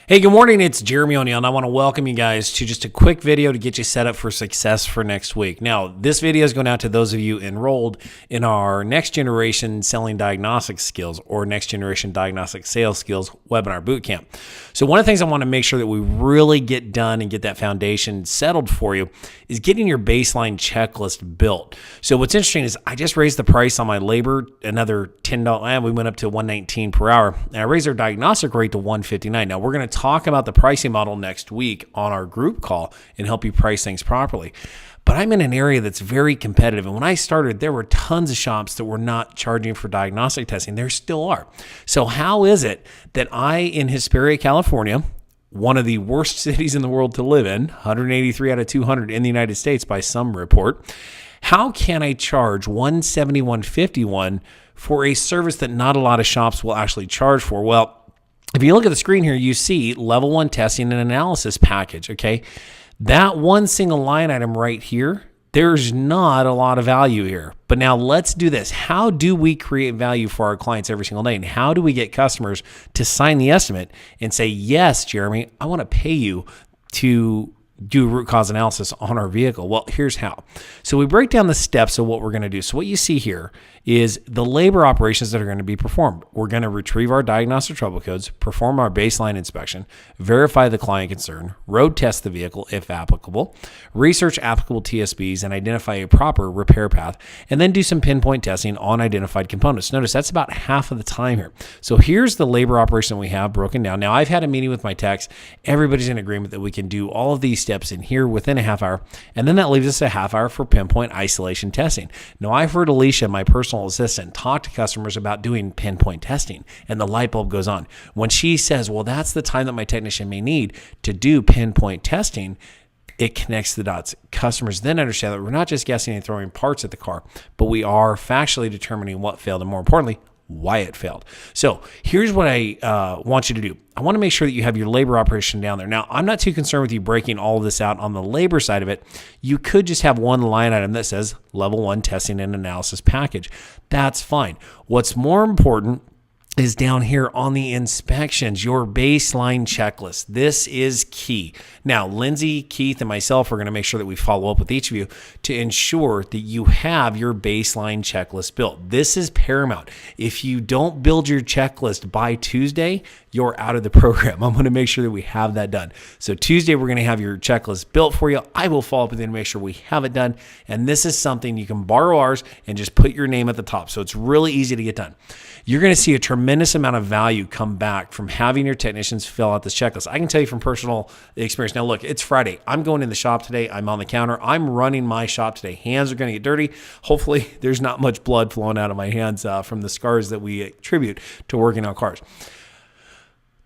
Hey, good morning. It's Jeremy O'Neill, and I want to welcome you guys to just a quick video to get you set up for success for next week. Now, this video is going out to those of you enrolled in our Next Generation Selling Diagnostic Skills or Next Generation Diagnostic Sales Skills webinar bootcamp. So one of the things I want to make sure that we really get done and get that foundation settled for you is getting your baseline checklist built. So what's interesting is I just raised the price on my labor another $10, and we went up to $119 per hour, and I raised our diagnostic rate to $159. Now, we're going to talk about the pricing model next week on our group call and help you price things properly. But I'm in an area that's very competitive. And when I started, there were tons of shops that were not charging for diagnostic testing. There still are. So how is it that I, in Hesperia, California, one of the worst cities in the world to live in, 183 out of 200 in the United States by some report, how can I charge $170, $151 for a service that not a lot of shops will actually charge for? Well, if you look at the screen here, you see level 1 testing and analysis package, okay? That one single line item right here, there's not a lot of value here. But now let's do this. How do we create value for our clients every single day? And how do we get customers to sign the estimate and say, yes, Jeremy, I want to pay you to do root cause analysis on our vehicle? Well, here's how. So we break down the steps of what we're going to do. So what you see here is the labor operations that are going to be performed. We're going to retrieve our diagnostic trouble codes, perform our baseline inspection, verify the client concern, road test the vehicle if applicable, research applicable TSBs and identify a proper repair path, and then do some pinpoint testing on identified components. Notice that's about half of the time here. So here's the labor operation we have broken down. Now, I've had a meeting with my techs. Everybody's in agreement that we can do all of these steps in here within a half hour, and then that leaves us a half hour for pinpoint isolation testing. Now, I've heard Alicia, my personal assistant, talk to customers about doing pinpoint testing, and the light bulb goes on. When she says, well, that's the time that my technician may need to do pinpoint testing, it connects the dots. Customers then understand that we're not just guessing and throwing parts at the car, but we are factually determining what failed, and more importantly, why it failed. So here's what I want you to do. I want to make sure that you have your labor operation down there. Now, I'm not too concerned with you breaking all of this out on the labor side of it. You could just have one line item that says level 1 testing and analysis package. That's fine. What's more important is down here on the inspections, your baseline checklist. This is key. Now, Lindsay, Keith, and myself are going to make sure that we follow up with each of you to ensure that you have your baseline checklist built. This is paramount. If you don't build your checklist by Tuesday, you're out of the program. I'm going to make sure that we have that done. So Tuesday, we're going to have your checklist built for you. I will follow up with you to make sure we have it done. And this is something you can borrow ours and just put your name at the top. So it's really easy to get done. You're going to see a tremendous amount of value come back from having your technicians fill out this checklist. I can tell you from personal experience. Now, look, it's Friday. I'm going in the shop today. I'm on the counter. I'm running my shop today. Hands are going to get dirty. Hopefully, there's not much blood flowing out of my hands from the scars that we attribute to working on cars.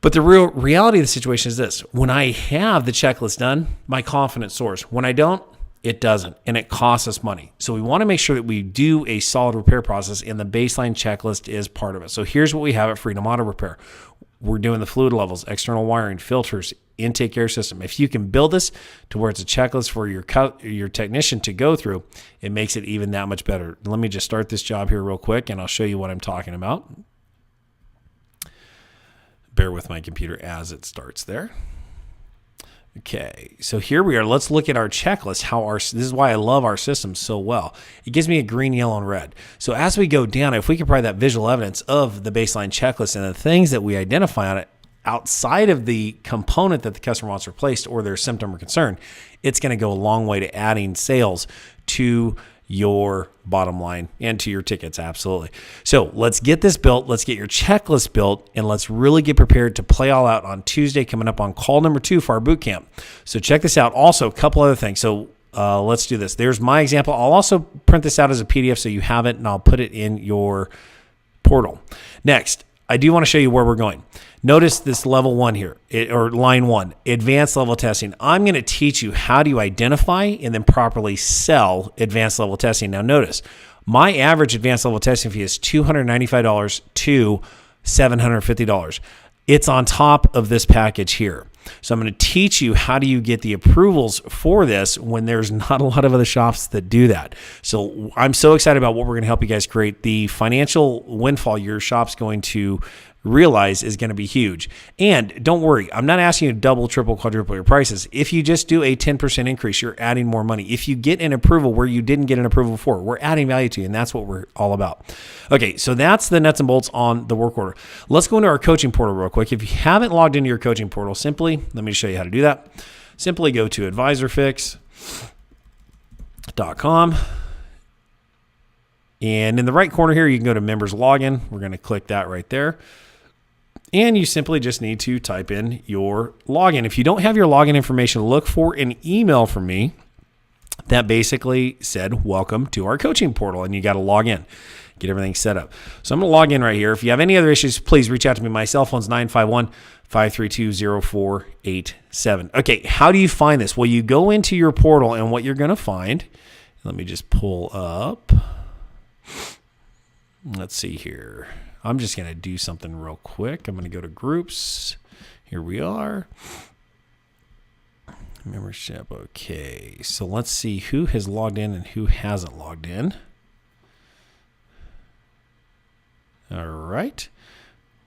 But the real reality of the situation is this. When I have the checklist done, my confidence soars. When I don't, it doesn't, and it costs us money. So we want to make sure that we do a solid repair process, and the baseline checklist is part of it. So here's what we have at Freedom Auto Repair. We're doing the fluid levels, external wiring, filters, intake air system. If you can build this to where it's a checklist for your technician to go through, it makes it even that much better. Let me just start this job here real quick, and I'll show you what I'm talking about. Bear with my computer as it starts there. Okay, so here we are. Let's look at our checklist. This is why I love our system so well. It gives me a green, yellow, and red. So as we go down, if we can provide that visual evidence of the baseline checklist and the things that we identify on it outside of the component that the customer wants replaced or their symptom or concern, it's going to go a long way to adding sales to your bottom line and to your tickets. Absolutely. So let's get this built. Let's get your checklist built, and let's really get prepared to play all out on Tuesday, coming up on call number 2 for our boot camp. So check this out. Also, a couple other things. So let's do this. There's my example. I'll also print this out as a PDF so you have it, and I'll put it in your portal. Next, I do want to show you where we're going. Notice this level 1 here, or line 1, advanced level testing. I'm going to teach you how do you identify and then properly sell advanced level testing. Now notice, my average advanced level testing fee is $295 to $750. It's on top of this package here. So I'm going to teach you how do you get the approvals for this when there's not a lot of other shops that do that. So I'm so excited about what we're going to help you guys create. The financial windfall your shop's going to realize is going to be huge. And don't worry, I'm not asking you to double, triple, quadruple your prices. If you just do a 10% increase, you're adding more money. If you get an approval where you didn't get an approval before, we're adding value to you, and that's what we're all about. Okay, so that's the nuts and bolts on the work order. Let's go into our coaching portal real quick. If you haven't logged into your coaching portal, let me show you how to do that. Simply go to advisorfix.com. And in the right corner here, you can go to members login. We're going to click that right there. And you simply just need to type in your login. If you don't have your login information, look for an email from me that basically said, welcome to our coaching portal. And you got to log in, get everything set up. So I'm going to log in right here. If you have any other issues, please reach out to me. My cell phone's 951-532-0487. Okay, how do you find this? Well, you go into your portal, and what you're going to find, let me just pull up. Let's see here. I'm just going to do something real quick. I'm going to go to groups. Here we are. Membership. Okay. So let's see who has logged in and who hasn't logged in. All right.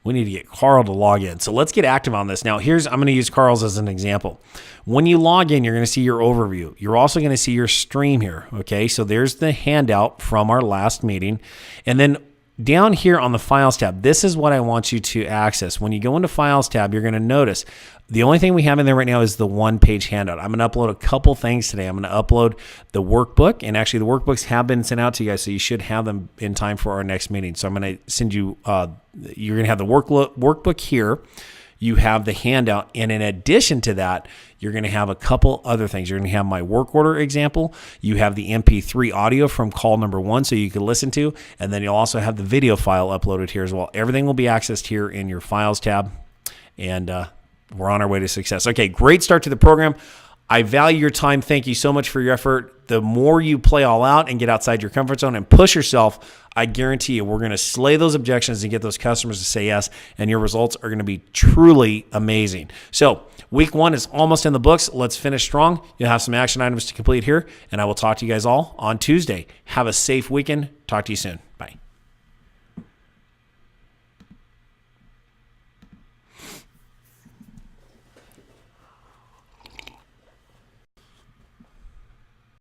We need to get Carl to log in. So let's get active on this. Now, I'm going to use Carl's as an example. When you log in, you're going to see your overview. You're also going to see your stream here. Okay. So there's the handout from our last meeting. And then down here on the Files tab, this is what I want you to access. When you go into Files tab, you're going to notice the only thing we have in there right now is the one-page handout. I'm going to upload a couple things today. I'm going to upload the workbook, and actually the workbooks have been sent out to you guys, so you should have them in time for our next meeting. So I'm going to send you, you're going to have the workbook here. You have the handout, and in addition to that, you're going to have a couple other things. You're going to have my work order example. You have the MP3 audio from call number 1 so you can listen to, and then you'll also have the video file uploaded here as well. Everything will be accessed here in your Files tab, and we're on our way to success. Okay, great start to the program. I value your time. Thank you so much for your effort. The more you play all out and get outside your comfort zone and push yourself, I guarantee you we're going to slay those objections and get those customers to say yes, and your results are going to be truly amazing. So week 1 is almost in the books. Let's finish strong. You'll have some action items to complete here, and I will talk to you guys all on Tuesday. Have a safe weekend. Talk to you soon. Bye.